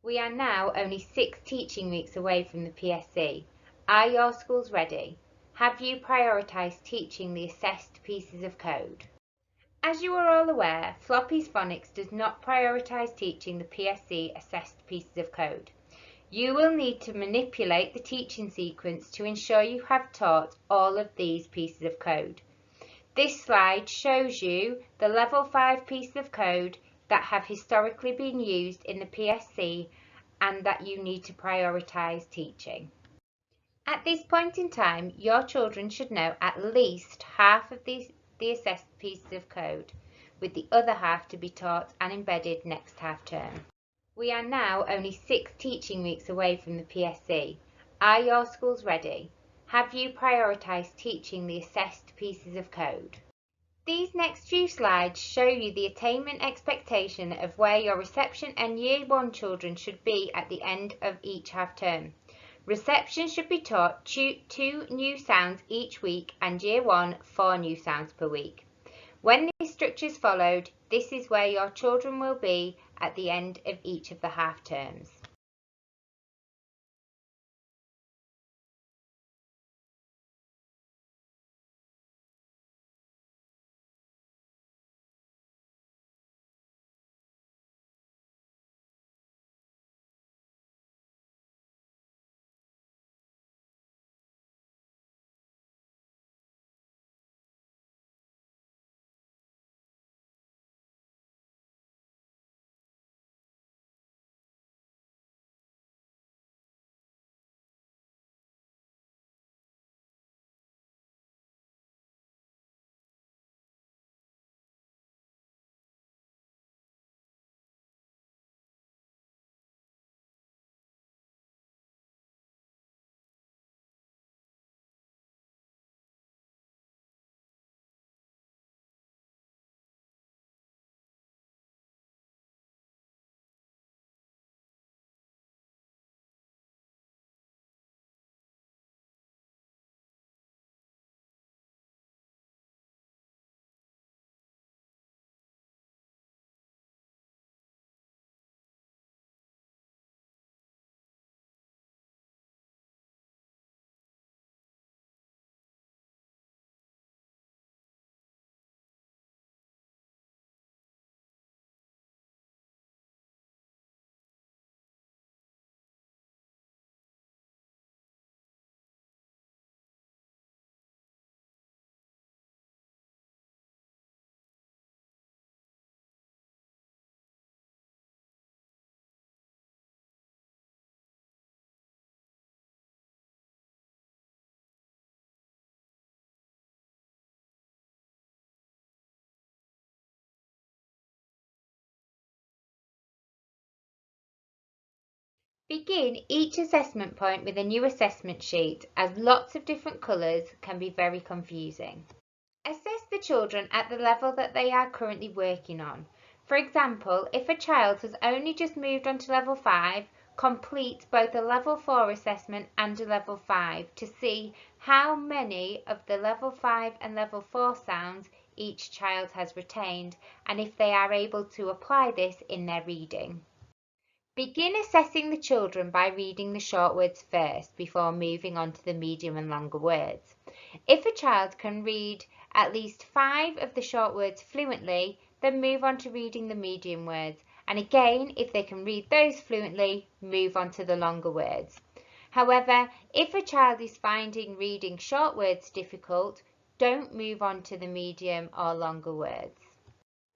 We are now only 6 teaching weeks away from the PSE. Are your schools ready? Have you prioritised teaching the assessed pieces of code? As you are all aware, Floppy's Phonics does not prioritise teaching the PSE assessed pieces of code. You will need to manipulate the teaching sequence to ensure you have taught all of these pieces of code. This slide shows you the level 5 pieces of code that have historically been used in the PSE and that you need to prioritise teaching. At this point in time, your children should know at least half of the assessed pieces of code, with the other half to be taught and embedded next half term. We are now only 6 teaching weeks away from the PSE. Are your schools ready? Have you prioritised teaching the assessed pieces of code? These next few slides show you the attainment expectation of where your reception and Year 1 children should be at the end of each half term. Reception should be taught 2 new sounds each week and Year 1 4 new sounds per week. When this structure is followed, this is where your children will be at the end of each of the half terms. Begin each assessment point with a new assessment sheet, as lots of different colours can be very confusing. Assess the children at the level that they are currently working on. For example, if a child has only just moved on to level 5, complete both a level 4 assessment and a level 5 to see how many of the level 5 and level 4 sounds each child has retained and if they are able to apply this in their reading. Begin assessing the children by reading the short words first before moving on to the medium and longer words. If a child can read at least 5 of the short words fluently, then move on to reading the medium words. And again, if they can read those fluently, move on to the longer words. However, if a child is finding reading short words difficult, don't move on to the medium or longer words.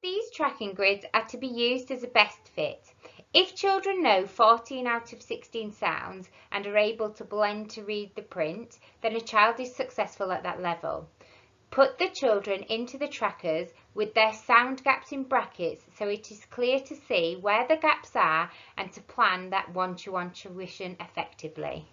These tracking grids are to be used as a best fit. If children know 14 out of 16 sounds and are able to blend to read the print, then a child is successful at that level. Put the children into the trackers with their sound gaps in brackets so it is clear to see where the gaps are and to plan that one-to-one tuition effectively.